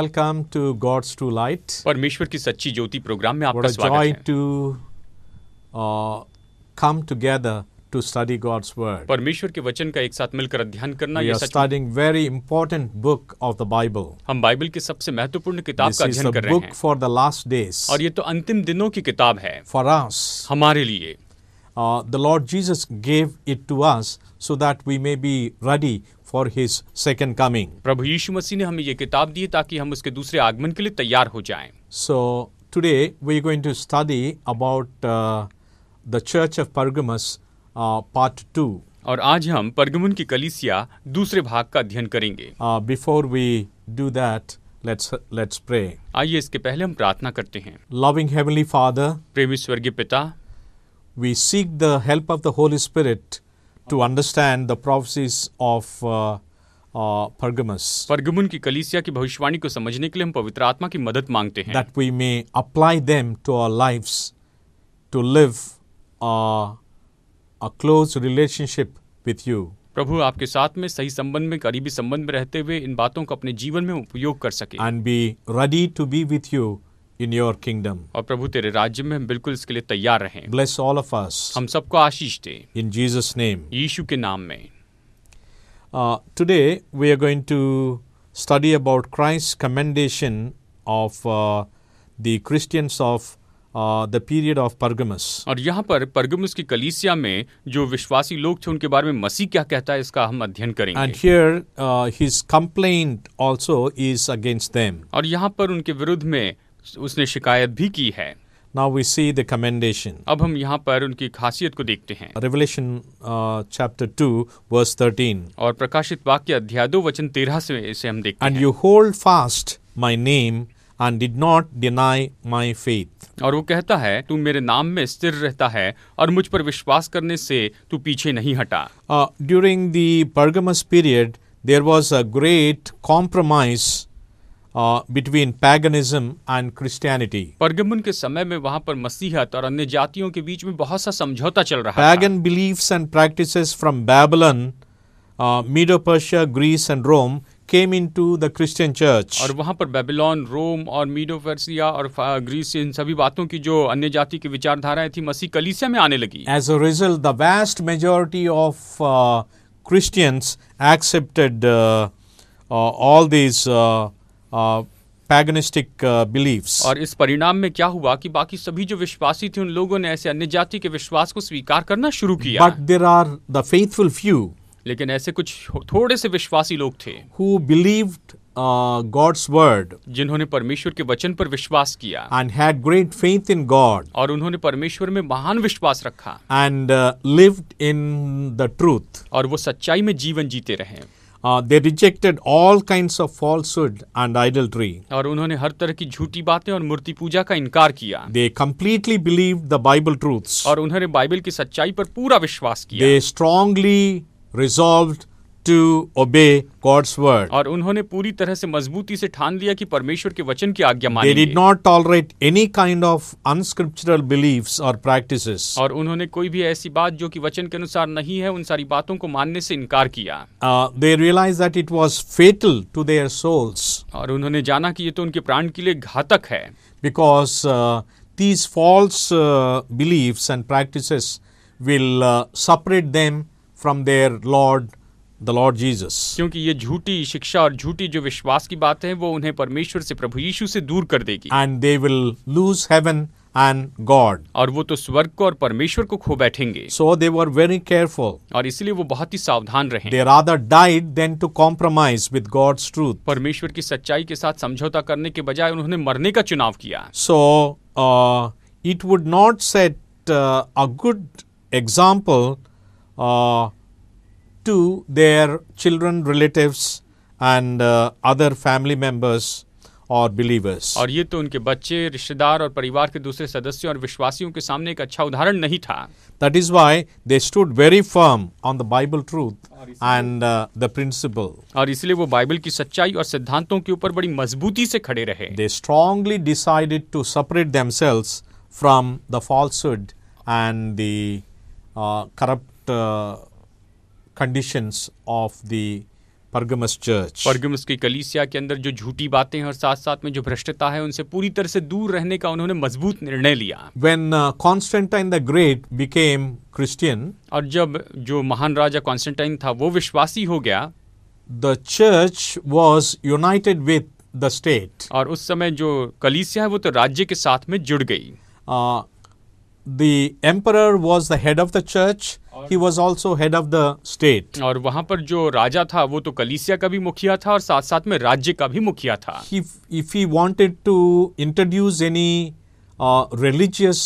Welcome to God's True Light. परमेश्वर की सच्ची ज्योति प्रोग्राम में What आपका a स्वागत joy है। to come together to study God's Word. परमेश्वर के वचन का एक साथ मिलकर अध्ययन करना We ये are such studying very important book of the Bible. हम बाइबल की सबसे महत्वपूर्ण किताब This का is अध्ययन the कर रहे book हैं for the last days. और ये तो अंतिम दिनों की किताब है For us, हमारे लिए। the Lord Jesus gave it to us so that we may be ready for His second coming. प्रभु यीशु मसीह ने हमें ये किताब दी ताकि हम उसके दूसरे आगमन के लिए तैयार हो जाएं। So today we are going to study about the Church of Pergamos, part 2. और आज हम परगमुन की कलीसिया दूसरे भाग का अध्ययन करेंगे। Before we do that, let's pray. आइए इसके पहले हम प्रार्थना करते हैं। Loving Heavenly Father, प्रेमी स्वर्गीय पिता, we seek the help of the Holy Spirit to understand the prophecies of Pergamos, परगमुन की कलीसिया की भविष्यवाणी को समझने के लिए हम पवित्र आत्मा की मदद मांगते हैं that we may apply them to our lives to live a close relationship with you. प्रभु आपके साथ में सही संबंध में, करीबी संबंध में रहते हुए इन बातों को अपने जीवन में उपयोग कर सके And be ready to be with you in your kingdom. और प्रभु तेरे राज्य में हम बिल्कुल इसके लिए तैयार रहें। Bless all of us हम सबको आशीष दे in Jesus' name. यीशु के नाम में। Today we are going to study about Christ's commendation of the Christians of the period of Pergamos. और यहाँ पर परगमुस की कलीसिया में जो विश्वासी लोग थे उनके बारे में मसीह क्या कहता है इसका हम अध्ययन And करेंगे। here his complaint also is against them. और यहाँ पर उनके विरुद्ध में उसने शिकायत भी की है। Now we see the commendation. अब हम यहाँ पर उनकी खासियत को देखते हैं। Revelation chapter 2 verse 13. और प्रकाशित वाक्य अध्याय 2 वचन 13 से इसे हम देखते And हैं। you hold fast my name and did not deny my faith. और वो कहता है तू मेरे नाम में स्थिर रहता है और मुझ पर विश्वास करने से तू पीछे नहीं हटा। During the Pergamos period, there was a great compromise between paganism and Christianity. परगमुन के समय में वहां पर मसीहत और अन्य जातियों के बीच में बहुत सा समझौता चल रहा था। Pagan beliefs and practices from Babylon, Medo-Persia, Greece and Rome came into the Christian church. और वहां पर बेबीलोन, रोम और मीडो पर्सिया और ग्रीस इन सभी बातों की जो अन्य जाति की विचारधाराएं थी मसीह कलीसिया में आने लगी। As a result, the vast majority of Christians accepted all these paganistic beliefs. और इस परिणाम में क्या हुआ कि बाकी सभी जो विश्वासी थे उन लोगों ने ऐसे अन्य जाति के विश्वास को स्वीकार करना शुरू किया। But there are the faithful few लेकिन ऐसे कुछ थोड़े से विश्वासी लोग थे who believed God's word जिन्होंने परमेश्वर के वचन पर विश्वास किया and had great faith in God और उन्होंने परमेश्वर में महान विश्वास रखा and lived in the truth. और वो सच्चाई में जीवन जीते रहे। They rejected all kinds of falsehood and idolatry. और उन्होंने हर तरह की झूठी बातें और मूर्ति पूजा का इनकार किया। They completely believed the Bible truths. और उन्होंने बाइबल की सच्चाई पर पूरा विश्वास किया। They strongly resolved to obey God's word. और उन्होंने पूरी तरह से मजबूती से ठान लिया कि परमेश्वर के वचन की आज्ञा They मानेंगे। did not tolerate any kind of unscriptural beliefs or practices. और उन्होंने कोई भी ऐसी बात जो कि वचन के अनुसार नहीं है उन सारी बातों को मानने से इनकार किया। They realized that it was fatal to their souls और उन्होंने जाना कि ये तो उनके प्राण के लिए घातक है because these false beliefs and practices will separate them from their Lord, the Lord Jesus. क्योंकि ये झूठी शिक्षा और झूठी जो विश्वास की बातें हैं वो उन्हें परमेश्वर से, प्रभु यीशु से दूर कर देगी। And they will lose heaven and God. और वो तो स्वर्ग को और परमेश्वर को खो बैठेंगे। So they were very careful. और इसलिए वो बहुत ही सावधान रहे। They rather died than to compromise with God's truth. परमेश्वर की सच्चाई के साथ समझौता करने के बजाय उन्होंने मरने का चुनाव किया। So it would not set a good example to their children, relatives and other family members or believers. और ये तो उनके बच्चे, रिश्तेदार और परिवार के दूसरे सदस्यों और विश्वासियों के सामने एक अच्छा उदाहरण नहीं था। That is why they stood very firm on the Bible truth and the principle. और इसलिए वो बाइबल की सच्चाई और सिद्धांतों के ऊपर बड़ी मजबूती से खड़े रहे। They strongly decided to separate themselves from the falsehood and the corrupt conditions of the Pergamos church. परगमुस की कलीसिया के अंदर जो झूठी बातें हैं और साथ साथ में जो भ्रष्टता है उनसे पूरी तरह से दूर रहने का उन्होंने मजबूत निर्णय लिया। When Constantine the Great became Christian, और जब जो महान राजा कॉन्स्टेंटाइन था वो विश्वासी हो गया, the church was united with the state. और उस समय जो कलीसिया है वो तो राज्य के साथ में जुड़ गई। The emperor was the head of the church. He was also head of the state. और वहाँ पर जो राजा था वो तो कलीसिया का भी मुखिया था और साथ साथ में राज्य का भी मुखिया था। If he wanted to introduce any religious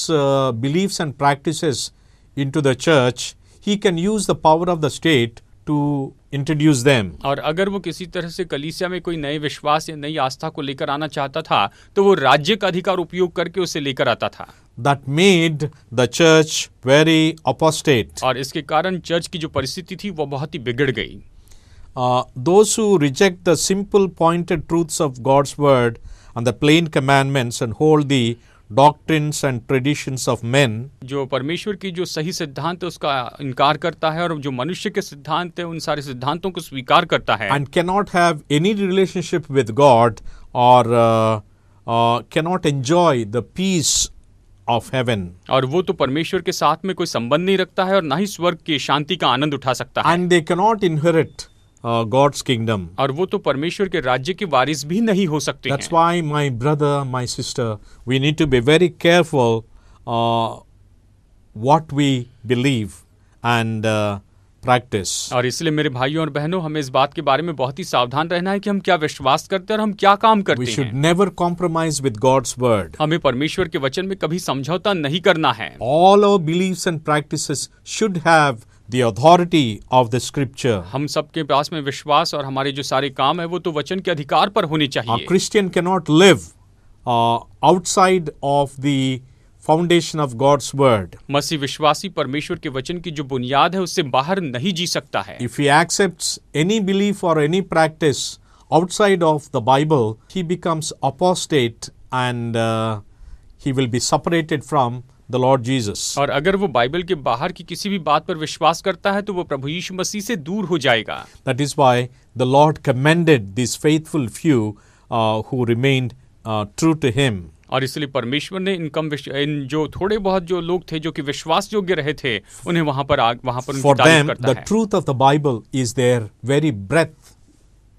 beliefs and practices into the church, he can use the power of the state to introduce them. और अगर वो किसी तरह से कलीसिया में कोई नए विश्वास या नई आस्था को लेकर आना चाहता था तो वो राज्य का अधिकार उपयोग करके उसे लेकर आता था। That made the church very apostate. और इसके कारण चर्च की जो परिस्थिति थी वो बहुत ही बिगड़ गई। Those who reject the simple pointed truths of God's word and the plain commandments and hold the doctrines and traditions of men, जो परमेश्वर की जो सही सिद्धांत है उसका इनकार करता है और जो मनुष्य के सिद्धांत है उन सारे सिद्धांतों को स्वीकार करता है, and cannot have any relationship with God or cannot enjoy the peace of heaven. और वो तो परमेश्वर के साथ में कोई संबंध नहीं रखता है और ना ही स्वर्ग की शांति का आनंद उठा सकता है। And they cannot inherit God's kingdom. और वो तो परमेश्वर के राज्य के वारिस भी नहीं हो सकते That's हैं। why, my brother, my sister, we need to be very careful what we believe and practice. और इसलिए मेरे भाइयों और बहनों हमें इस बात के बारे में बहुत ही सावधान रहना है कि हम क्या विश्वास करते हैं और हम क्या काम We करते should हैं। never compromise with God's word. हमें परमेश्वर के वचन में कभी समझौता नहीं करना है। All our beliefs and practices should have the authority of the scripture. हम सबके पास में विश्वास और हमारे जो सारे काम है वो तो वचन के अधिकार पर होने A चाहिए। Christian cannot live outside of the foundation of God's word. मसीह विश्वासी परमेश्वर के वचन की जो बुनियाद है उससे बाहर नहीं जी सकता है। If he accepts any belief or any practice outside of the Bible, he becomes apostate and he will be separated from the Lord Jesus. और अगर वो बाइबल के बाहर की किसी भी बात पर विश्वास करता है तो वो प्रभु यीशु मसीह से दूर हो जाएगा। That is why the Lord commended these faithful few who remained true to him. और इसलिए परमेश्वर ने इन जो थोड़े बहुत जो लोग थे जो कि विश्वास योग्य रहे थे उन्हें वहां पर उनकी For तारीफ them, करता the है। truth of the Bible is their very breath.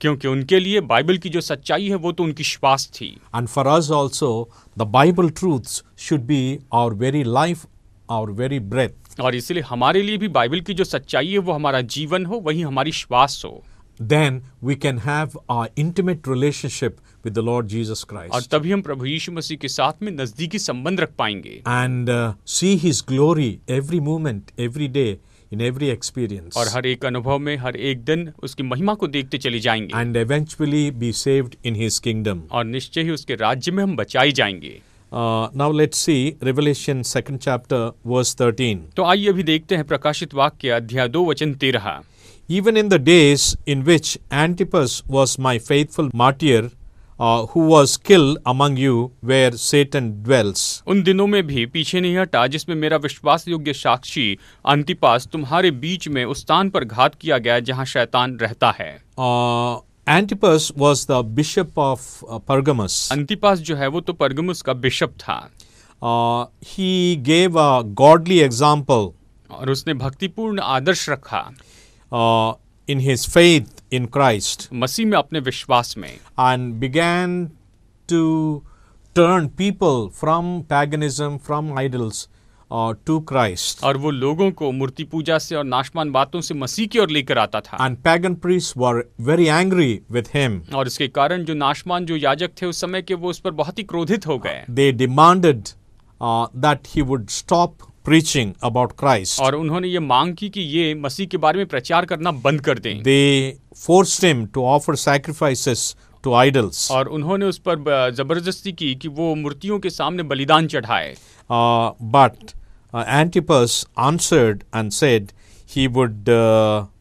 क्योंकि उनके लिए बाइबल की जो सच्चाई है वो तो उनकी श्वास थी। And for us also, the Bible truths should be our very life, our very breath. और इसलिए हमारे लिए भी बाइबल की जो सच्चाई है वो हमारा जीवन हो, वही हमारी श्वास हो। Then we can have our intimate relationship with the Lord Jesus और Christ तभी हम प्रभु यीशु मसीह के साथ में नजदीकी संबंध रख पाएंगे and see His glory every moment, every day, in every experience, और हर एक अनुभव में हर एक दिन उसकी महिमा को देखते चले जाएंगे and eventually be saved in His kingdom. और निश्चय ही उसके राज्य में हम बचाए जाएंगे। Now let's see Revelation 2nd chapter verse 13. तो आइए अभी देखते हैं प्रकाशित वाक्य अध्याय 2 वचन 13। Even in the days in which Antipas was my faithful martyr, who was killed among you, where Satan dwells. उन दिनों में भी पीछे नहीं हटा जिसमें मेरा विश्वास योग्य साक्षी अंतिपास तुम्हारे बीच में उस स्थान पर घात किया गया जहां शैतान रहता है। Antipas was the bishop of Pergamos. अंतिपास जो है वो तो परगमुस का बिशप था। He gave a godly example और उसने भक्तिपूर्ण आदर्श रखा in his faith in Christ मसीह में अपने विश्वास में, and began to turn people from paganism, from idols to Christ. और वो लोगों को मूर्ति पूजा से और नाशमान बातों से मसीह की ओर लेकर आता था। And pagan priests were very angry with him. और इसके कारण जो नाशमान जो याजक थे उस समय के वो उस पर बहुत ही क्रोधित हो गए। They demanded that he would stop preaching about Christ. और उन्होंने ये मांग की कि ये मसीह के बारे में प्रचार करना बंद कर दें। They forced him to offer sacrifices to idols. और उन्होंने उस पर जबरदस्ती की कि वो मूर्तियों के सामने बलिदान चढ़ाए। But Antipas answered and said he would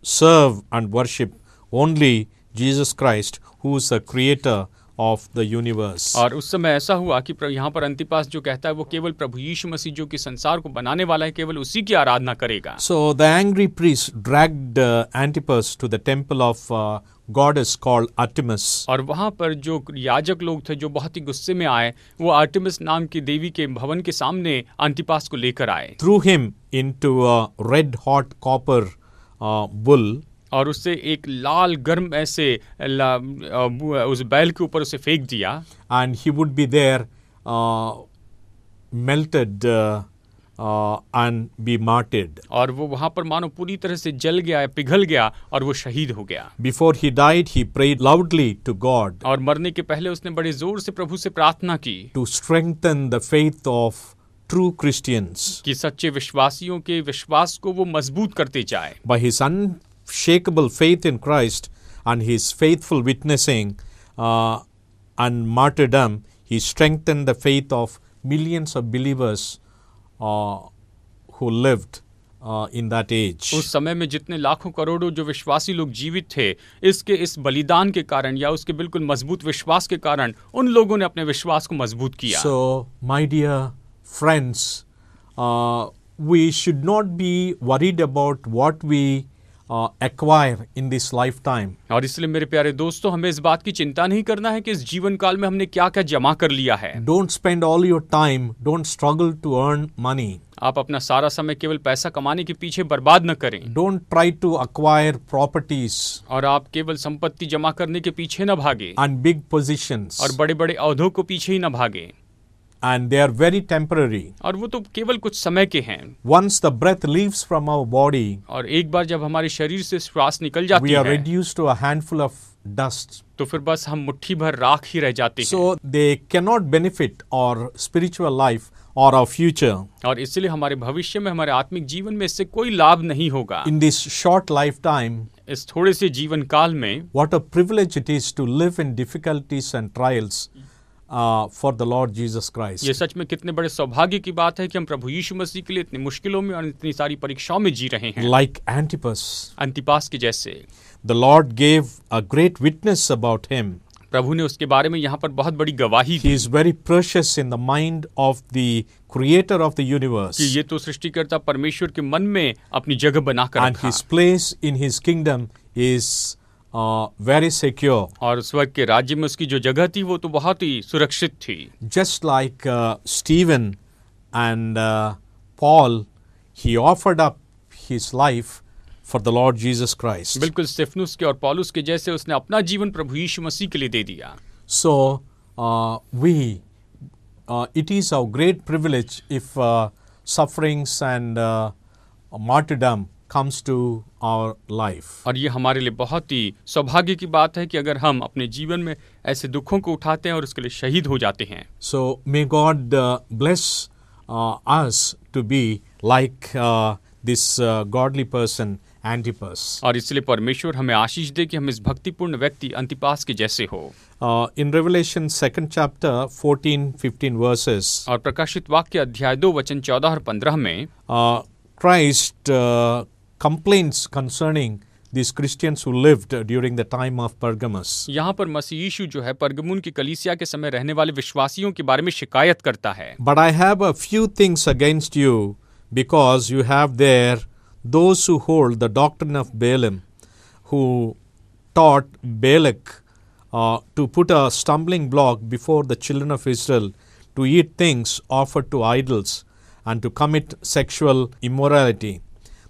serve and worship only Jesus Christ, who is the creator of the universe. और उस समय ऐसा हुआ कि यहाँ पर अंतिपास जो कहता है वो केवल प्रभु यीशु मसीह जो कि संसार को बनाने वाला है केवल उसी की आराधना करेगा। So the angry priest dragged Antipas to the temple of goddess called Artemis. और वहाँ पर जो याजक लोग थे जो बहुत ही गुस्से में आए, वो आर्टेमिस नाम की देवी के भवन के सामने अंतिपास को लेकर आए। Threw him into a red hot copper bull. और उससे एक लाल गर्म ऐसे उस बैल के ऊपर उसे फेंक दिया। And he would be there melted and be martyred. और वो वहाँ पर मानो पूरी तरह से जल गया, पिघल गया और वो शहीद हो गया। Before he died, he prayed loudly to God. और मरने के पहले उसने बड़े जोर से प्रभु से प्रार्थना की To strengthen the faith of true Christians. कि सच्चे विश्वासियों के विश्वास को वो मजबूत करते जाए। By his unshakable faith in Christ and his faithful witnessing and martyrdom, he strengthened the faith of millions of believers who lived in that age. उस समय में जितने लाखों करोड़ों जो विश्वासी लोग जीवित थे, इस बलिदान के कारण या उसके बिल्कुल मजबूत विश्वास के कारण उन लोगों ने अपने विश्वास को मजबूत किया। So, my dear friends, we should not be worried about what we acquire in this lifetime. और इसलिए मेरे प्यारे दोस्तों, हमें इस बात की चिंता नहीं करना है कि इस जीवन काल में हमने क्या क्या जमा कर लिया है। Don't spend all your time, don't struggle to earn money. आप अपना सारा समय केवल पैसा कमाने के पीछे बर्बाद न करें। Don't try to acquire properties और आप केवल संपत्ति जमा करने के पीछे न भागे and big positions. और बड़े बड़े औहदों को पीछे ही न भागे। And they are very temporary. और वो तो केवल कुछ समय के हैं। Once the breath leaves from our body, और एक बार जब हमारे शरीर से श्वास निकल जाती we are है, reduced to a handful of dust. तो फिर बस हम मुट्ठी भर राख ही रह जाते हैं। So they cannot benefit our spiritual life or our future. और इसलिए हमारे भविष्य में, हमारे आत्मिक जीवन में इससे कोई लाभ नहीं होगा। In this short lifetime, इस थोड़े से जीवन काल में what a privilege it is to live in difficulties and trials for the Lord Jesus Christ. ये सच में कितने बड़े सौभाग्य की बात है कि हम प्रभु यीशु मसीह के लिए इतनी मुश्किलों में और इतनी सारी परीक्षाओं में जी रहे हैं। Like Antipas, अंतिपास के जैसे the Lord gave a great witness about him. प्रभु ने उसके बारे में यहाँ पर बहुत बड़ी गवाही He the is very precious in the mind of the creator of the universe. कि ये तो सृष्टिकर्ता परमेश्वर के मन में अपनी जगह बनाकर And रखा his place in his kingdom is very secure. और स्वर्ग के राज्य में उसकी जो जगह थी वो तो बहुत ही सुरक्षित थी। Just like Stephen and Paul, he offered up his life for the Lord Jesus Christ. बिल्कुल स्तिफनुस के और पौलुस के जैसे उसने अपना जीवन प्रभु यीशु मसीह के लिए दे दिया। So it is our great privilege if sufferings and martyrdom comes to our life. और ये हमारे लिए बहुत ही सौभाग्य की बात है कि अगर हम अपने जीवन में ऐसे दुखों को उठाते हैं और उसके लिए शहीद हो जाते हैं। So may God bless us to be like this godly person Antipas. और इसलिए परमेश्वर हमें आशीष दे कि हम इस भक्तिपूर्ण व्यक्ति अंतिपास के जैसे हो। In Revelation 2nd chapter 14-15 verses, और प्रकाशित वाक्य अध्याय 2 वचन 14 और 15 में Christ complains concerning these Christians who lived during the time of Pergamos. यहाँ पर मसीह यीशु जो है परगमुन की कलीसिया के समय रहने वाले विश्वासियों के बारे में शिकायत करता है। But I have a few things against you, because you have there those who hold the doctrine of Balaam, who taught Balak to put a stumbling block before the children of Israel, to eat things offered to idols, and to commit sexual immorality.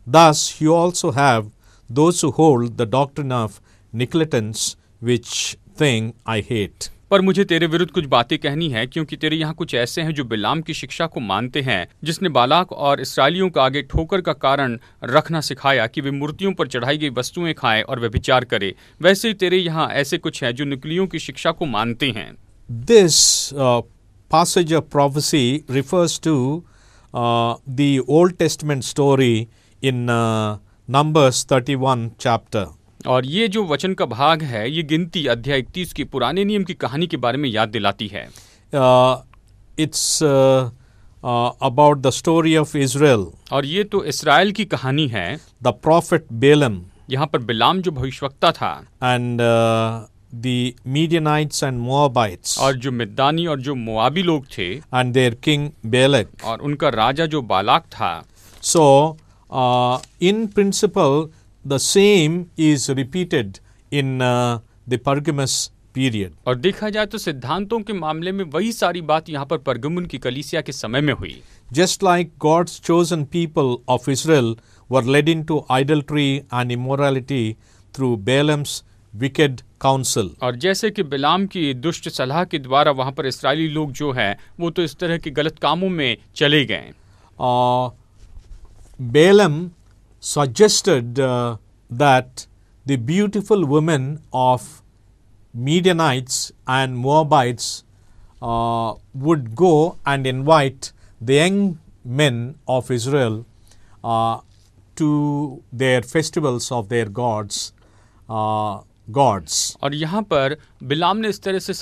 Thus you also have those who hold the doctrine of Nicolaitans, which thing I hate. पर मुझे तेरे विरुद्ध कुछ बातें कहनी है, क्योंकि तेरे यहाँ कुछ ऐसे हैं जो बिलाम की शिक्षा को मानते हैं, जिसने बालाक और इसराइलियों का आगे ठोकर का कारण रखना सिखाया कि वे मूर्तियों पर चढ़ाई गई वस्तुएं खाएं और वे विचार करें। वैसे ही तेरे यहाँ ऐसे कुछ हैं जो निकलियों की शिक्षा को मानते हैं। This passage of prophecy refers to the Old Testament story in Numbers 31 chapter. और ये जो वचन का भाग है, ये गिनती अध्याय 31 की पुराने नियम की कहानी के बारे में याद दिलाती है। It's about the story of Israel. और ये तो इस्राएल की कहानी है। The prophet Balaam यहाँ पर बिलाम जो भविष्यवक्ता था, and the Midianites and Moabites और जो मिद्यानी और जो मोआबी लोग थे and their king Balak. और उनका राजा जो बालाक था, So, in principle, the same is repeated in the Pergamus period. और देखा जाए तो सिद्धांतों के मामले में वही सारी बात यहाँ पर परगमुन की कलीसिया के समय में हुई। Just like God's chosen people of Israel were led into idolatry and immorality through Balaam's wicked counsel. और जैसे कि बिलाम की दुष्ट सलाह के द्वारा वहाँ पर इस्राएली लोग जो हैं वो तो इस तरह के गलत कामों में चले गए। Balaam suggested that the beautiful women of Midianites and Moabites would go and invite the young men of Israel to their festivals of their gods. और यहाँ पर बिलाम ने इस तरह से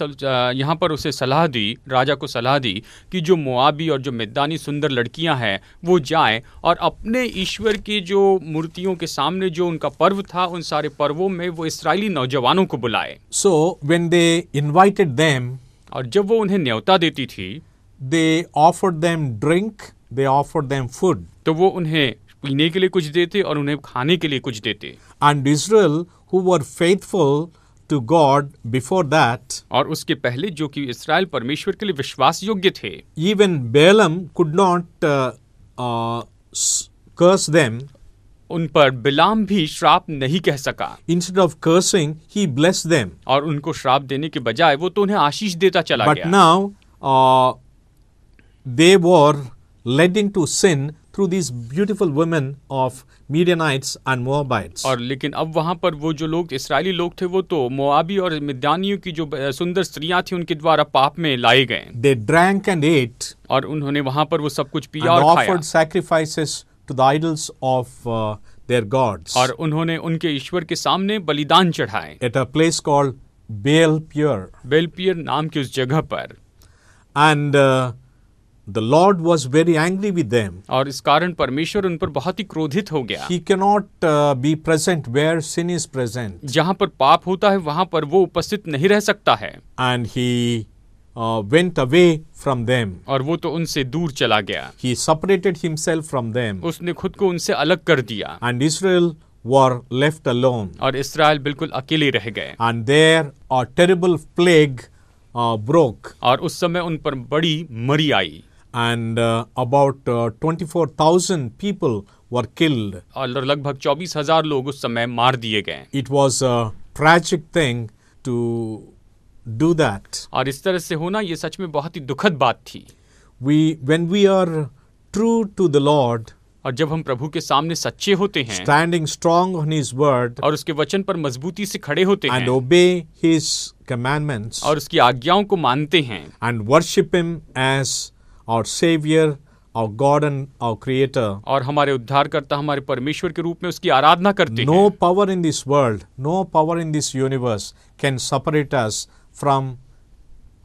यहाँ पर उसे सलाह दी, राजा को सलाह दी कि जो मोआबी और जो मिद्यानी सुंदर लड़कियां हैं वो जाएं और अपने ईश्वर की जो मूर्तियों के सामने जो उनका पर्व था उन सारे पर्वों में वो इस्राएली नौजवानों को बुलाए। So when they invited them, और जब वो उन्हें न्योता देती थी, they offered them drink, they offered them food. तो वो उन्हें पीने के लिए कुछ देते और उन्हें खाने के लिए कुछ देते। And Israel, who were faithful to God before that, और उसके पहले जो कि इस्राएल परमेश्वर के लिए विश्वास योग्य थे, even Balaam could not curse them. उन पर बिलाम भी श्राप नहीं कह सका। Instead of cursing, he blessed them. और उनको श्राप देने के बजाय वो तो उन्हें आशीष देता चला But गया। now they were led into sin through these beautiful women of Midianites and Moabites. और लेकिन अब वहाँ पर वो जो लोग इस्राएली लोग थे वो तो मोआबी और मिद्यानियों की जो सुंदर स्त्रियां थी उनके द्वारा पाप में लाए गए। They drank and ate और उन्होंने वहाँ पर वो सब कुछ पिया and और खाया offered sacrifices to the idols of their gods और उन्होंने उनके ईश्वर के सामने बलिदान चढ़ाए at a place called Baal Peor. बेलपियर नाम की उस जगह पर। And the Lord was very angry with them. और इस कारण परमेश्वर उन पर बहुत ही क्रोधित हो गया। He cannot be present where sin is present. जहाँ पर पाप होता है वहाँ पर वो उपस्थित नहीं रह सकता है। And he went away from them. और वो तो उनसे दूर चला गया। He separated himself from them. उसने खुद को उनसे अलग कर दिया। And Israel were left alone. और इस्राएल बिल्कुल अकेले रह गए। And there a terrible plague broke. और उस समय उन पर बड़ी मरी आई। And about 24,000 people were killed. और लगभग 24,000 लोग उस समय मार दिए गए। It was a tragic thing to do that. और इस तरह से होना ये सच में बहुत ही दुखद बात थी। When we are true to the Lord, और जब हम प्रभु के सामने सच्चे होते हैं standing strong on His word और उसके वचन पर मजबूती से खड़े होते and हैं obey His commandments और उसकी आज्ञाओं को मानते हैं and worship Him as our Savior, our God and our Creator, और हमारे उद्धारकर्ता हमारे परमेश्वर के रूप में उसकी आराधना करते no हैं, power in this world, no power in this universe can separate us from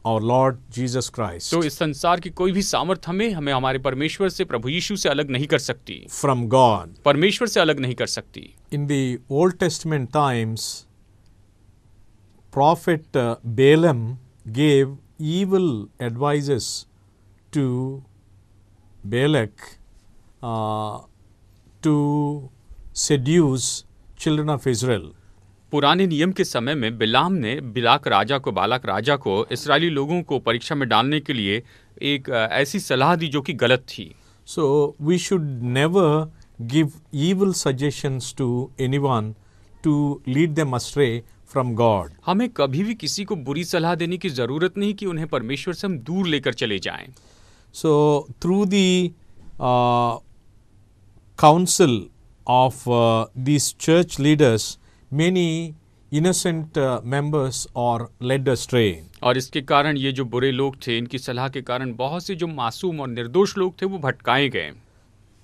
our Lord Jesus Christ, तो इस संसार की कोई भी सामर्थ हमें हमारे परमेश्वर से प्रभु यीशु से अलग नहीं कर सकती, from God. परमेश्वर से अलग नहीं कर सकती। In the Old Testament times, prophet Balaam gave evil advices to Balak to seduce children of Israel. पुराने नियम के समय में बिलाम ने बालाक राजा को इस्राएली लोगों को परीक्षा में डालने के लिए एक ऐसी सलाह दी जो कि गलत थी। So we should never give evil suggestions to anyone to lead them astray from God. हमें कभी भी किसी को बुरी सलाह देने की जरूरत नहीं कि उन्हें परमेश्वर से हम दूर लेकर चले जाएं। So through the counsel of these church leaders, many innocent members are led astray. और इसके कारण ये जो बुरे लोग थे इनकी सलाह के कारण बहुत से जो मासूम और निर्दोष लोग थे वो भटकाए गए।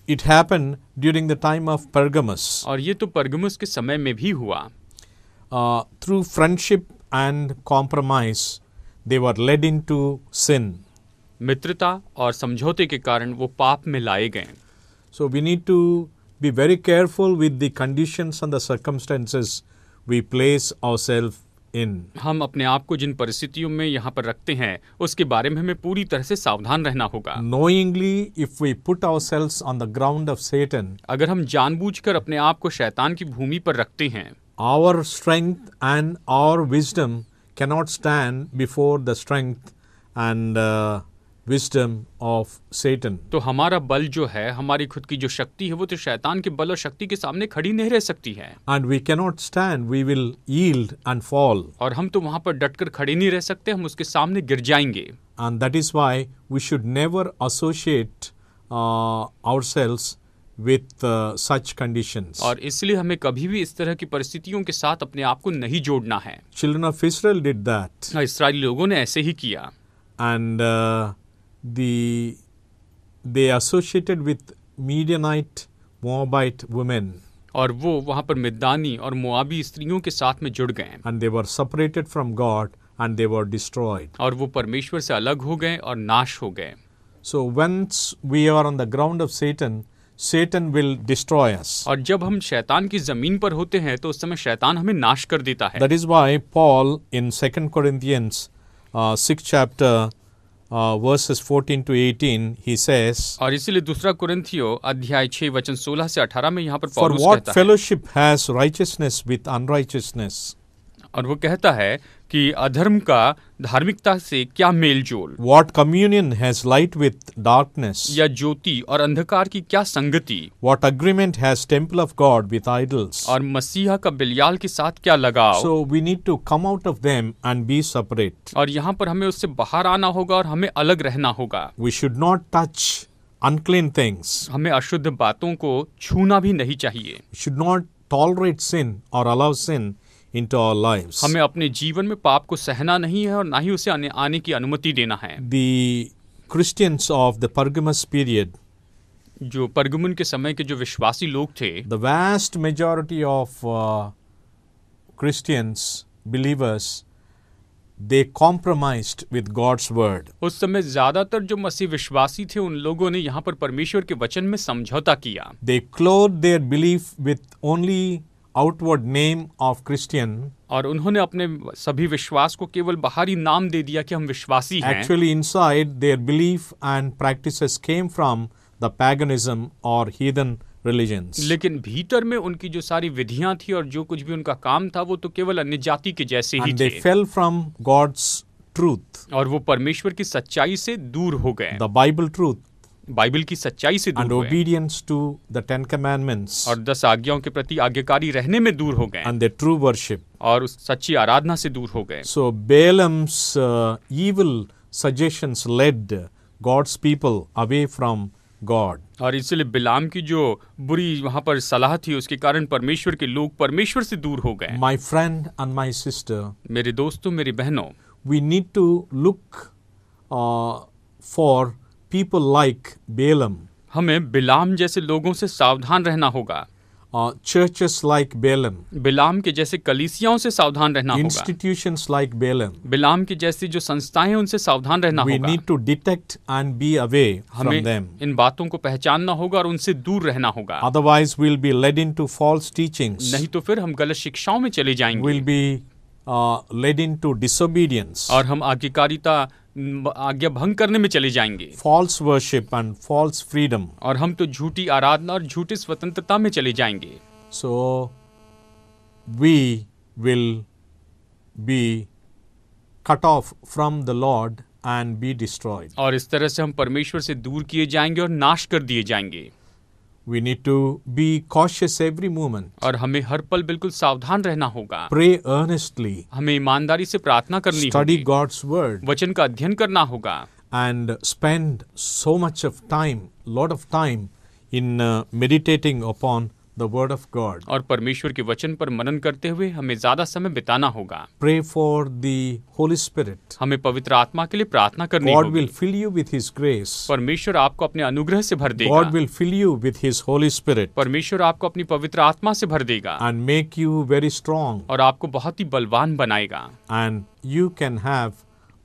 It happened during the time of Pergamos. और ये तो परगमुस के समय में भी हुआ। Through friendship and compromise, they were led into sin. मित्रता और समझौते के कारण वो पाप में लाए गए। So we need to be very careful with the conditions and the circumstances we place ourselves in. हम अपने आप को जिन परिस्थितियों में यहाँ पर रखते हैं उसके बारे में हमें पूरी तरह से सावधान रहना होगा। Knowingly, if we put ourselves on the ground of Satan, अगर हम जानबूझकर अपने आप को शैतान की भूमि पर रखते हैं, our strength and our wisdom cannot stand before the strength and wisdom of Satan. तो हमारा बल जो है, हमारी खुद की जो शक्ति है, वो तो शैतान के बल और शक्ति के सामने खड़ी नहीं रह सकती है। And we cannot stand, we will yield and fall. और हम तो वहाँ पर डटकर खड़े नहीं रह सकते, हम उसके सामने गिर जाएंगे। And that is why we should never associate ourselves with such conditions. और इसलिए हमें कभी भी इस तरह की परिस्थितियों के साथ अपने आप को नहीं जोड़ना है। Children of Israel did that. इस्राएली लोगों ने ऐसे ही किया। And they associated with Midianite, Moabite women. और वो वहाँ पर मिद्यानी और मोआबी स्त्रियों के साथ में जुड़ गए। And they were separated from God and they were destroyed. और वो परमेश्वर से अलग हो गए और नाश हो गए। So once we are on the ground of Satan, Satan will destroy us. और जब हम शैतान की जमीन पर होते हैं तो उस समय शैतान हमें नाश कर देता है। That is why Paul in 2 Corinthians 6th chapter verses 14 to 18 he says, और इसीलिए दूसरा कुरिन्थियों अध्याय 6 वचन 16 से 18 में यहाँ पर For पौलुस what कहता है, fellowship has righteousness with unrighteousness? और वो कहता है कि अधर्म का धार्मिकता से क्या मेल जोल, What communion has light with darkness? या ज्योति और अंधकार की क्या संगति, What agreement has temple of God with idols? और मसीहा का बिलियाल के साथ क्या लगाव। So we need to come out of them and be separate. और यहाँ पर हमें उससे बाहर आना होगा और हमें अलग रहना होगा। We should not touch unclean things. हमें अशुद्ध बातों को छूना भी नहीं चाहिए। We should not tolerate sin or allow sin into our lives. हमें अपने जीवन में पाप को सहना नहीं है और ना ही उसे आने की अनुमति देना है। The Christians of the Pergamos period, जो परगमुन के समय के जो विश्वासी लोग थे, the vast majority of Christians, believers, they compromised with God's word. उस समय ज्यादातर जो मसीह विश्वासी थे उन लोगों ने यहाँ पर परमेश्वर के वचन में समझौता किया। They clothed their belief with only outward name of Christian. और उन्होंने अपने सभी विश्वास को केवल बाहरी नाम दे दिया कि हम विश्वासी हैं। Actually inside their belief and practices came from the paganism or heathen religions. लेकिन भीतर में उनकी जो सारी विधियां थी और जो कुछ भी उनका काम था वो तो केवल अन्य जाति के जैसे ही And they थे। fell from God's truth. और वो परमेश्वर की सच्चाई से दूर हो गए, The Bible truth. बाइबल की सच्चाई से And दूर हो गए obedience to the 10 commandments. और 10 आज्ञाओं के प्रति आज्ञाकारी रहने में दूर हो गए And their true worship. और उस सच्ची आराधना से दूर हो गए। So Balaam's evil suggestions led God's people away from God. और इसलिए बिलाम की जो बुरी वहां पर सलाह थी उसके कारण परमेश्वर के लोग परमेश्वर से दूर हो गए। My friend and my sister, मेरे दोस्तों, मेरी बहनों, we need to look for people like Balaam, हमें बिलाम जैसे लोगों से सावधान रहना होगा, churches like Balaam, बिलाम के जैसे कलीसियाओं से सावधान रहना होगा, institutions like Balaam. बिलाम की जैसी जो संस्थाएं हैं उनसे सावधान रहना We होगा। need to detect and be away from हमें them. इन बातों को पहचानना होगा और उनसे दूर रहना होगा। Otherwise, we'll be led into false teachings. नहीं तो फिर हम गलत शिक्षाओं में चले जाएंगे We'll be led into disobedience, और हम आज्ञा भंग करने में चले जाएंगे false worship, and false freedom. और हम तो झूठी आराधना और झूठी स्वतंत्रता में चले जाएंगे। So, we will be cut off from the Lord and be destroyed. और इस तरह से हम परमेश्वर से दूर किए जाएंगे और नाश कर दिए जाएंगे। We need to be cautious every moment. और हमें हर पल बिल्कुल सावधान रहना होगा। Pray earnestly. हमें ईमानदारी से प्रार्थना करनी Study होगी, God's word. वचन का अध्ययन करना होगा And spend so much of time, lot of time in meditating upon the word of God. और परमेश्वर के वचन पर मनन करते हुए हमें ज्यादा समय बिताना होगा। Pray for the Holy Spirit. हमें पवित्र आत्मा के लिए प्रार्थना करनी God होगी। will fill you with His grace. परमेश्वर आपको अपने अनुग्रह से भर देगा। God will fill you with His Holy Spirit परमेश्वर आपको अपनी पवित्र आत्मा से भर देगा and make you very strong. और आपको बहुत ही बलवान बनाएगा And you can have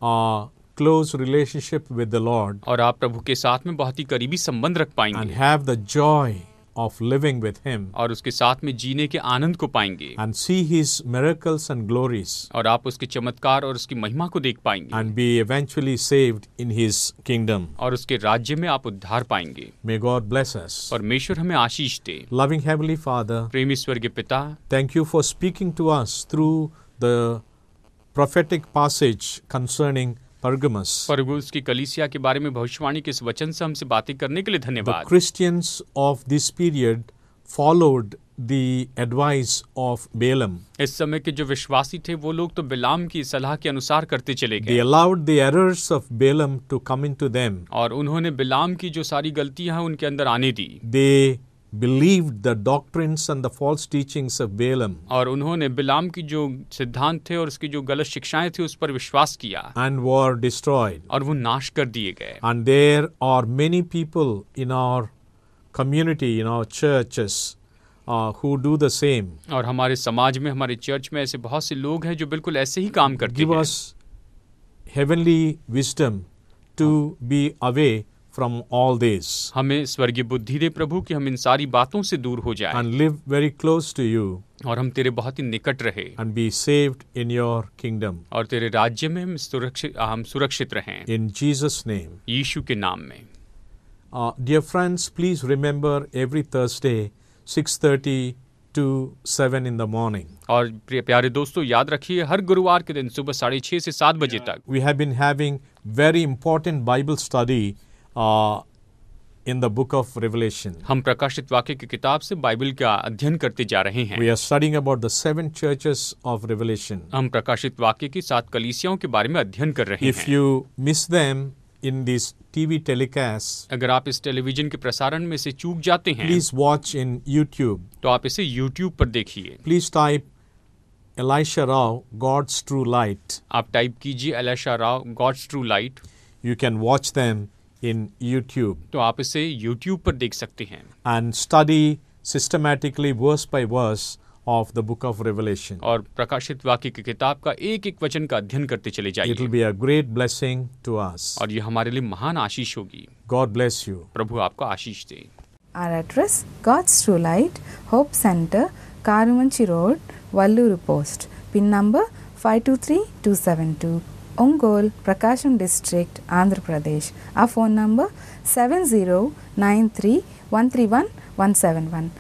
a close relationship with the Lord और आप प्रभु के साथ में बहुत ही करीबी संबंध रख and पाएंगे have the joy of living with Him और उसके साथ में जीने के आनंद को पाएंगे and see His miracles and glories और आप उसके चमत्कार और उसकी महिमा को देख पाएंगे and be eventually saved in His kingdom. और उसके राज्य में आप उद्धार पाएंगे। May God bless us. परमेश्वर हमें आशीष दे। Loving Heavenly Father, प्रेमी स्वर्गीय पिता, thank you for speaking to us through the prophetic passage concerning Pergamos. परगुस की कलीसिया के बारे में भविष्यवाणी के इस वचन से हमसे बातें करने के लिए The धन्यवाद। Christians of this period followed the advice of Balaam. इस समय के जो विश्वासी थे वो लोग तो बिलाम की सलाह के अनुसार करते चले They गए allowed the errors of Balaam to come into them. और उन्होंने बिलाम की जो सारी गलतियां हैं उनके अंदर आने दी They believed the doctrines and the false teachings of Balaam और उन्होंने बिलाम की जो सिद्धांत थे और उसकी जो गलत शिक्षाएं थी उस पर विश्वास किया and were destroyed. और वो नाश कर दिए गए। And there are many people in our community, in our churches, who do the same. और हमारे समाज में, हमारे चर्च में ऐसे बहुत से लोग हैं जो बिल्कुल ऐसे ही काम करते Give हैं। us heavenly wisdom to be away from all this हमें स्वर्गीय बुद्धि दे प्रभु कि हम इन सारी बातों से दूर हो जाएं and live very close to you और हम तेरे बहुत ही निकट रहे and be saved in your kingdom. और तेरे राज्य में हम सुरक्षित रहें In Jesus' name. यीशु के नाम में। Dear friends, please remember every Thursday 6:30 to 7 in the morning. और प्यारे दोस्तों याद रखिए हर गुरुवार के दिन सुबह 6:30 से 7 बजे तक We have been having very important Bible study in the book of Revelation. हम प्रकाशित वाक्य की किताब से बाइबल का अध्ययन करते जा रहे हैं। We are studying about the 7 churches of Revelation. हम प्रकाशित वाक्य की 7 कलीसियाओं के बारे में अध्ययन कर रहे If हैं। you miss them in these TV telecasts, अगर आप इस टेलीविजन के प्रसारण में से चूक जाते हैं please watch in YouTube. तो आप इसे YouTube पर देखिए। Please type Elisha Rao, God's True Light. आप टाइप कीजिए Elisha Rao God's true light, You can watch them in YouTube तो आप इसे YouTube पर देख सकते हैं and study systematically verse by verse of the book of Revelation. और प्रकाशित वाक्य की किताब का एक एक वचन का अध्ययन करते चले It will जाइए be a great blessing to us. और ये हमारे लिए महान आशीष होगी। God bless you. प्रभु आपको आशीष दे। Our address, God's True Light, Hope Center, Karumanchi Road, Valluru Post. PIN number 523272. Ongole, Prakasham District, Andhra Pradesh. Our phone number 7093131171.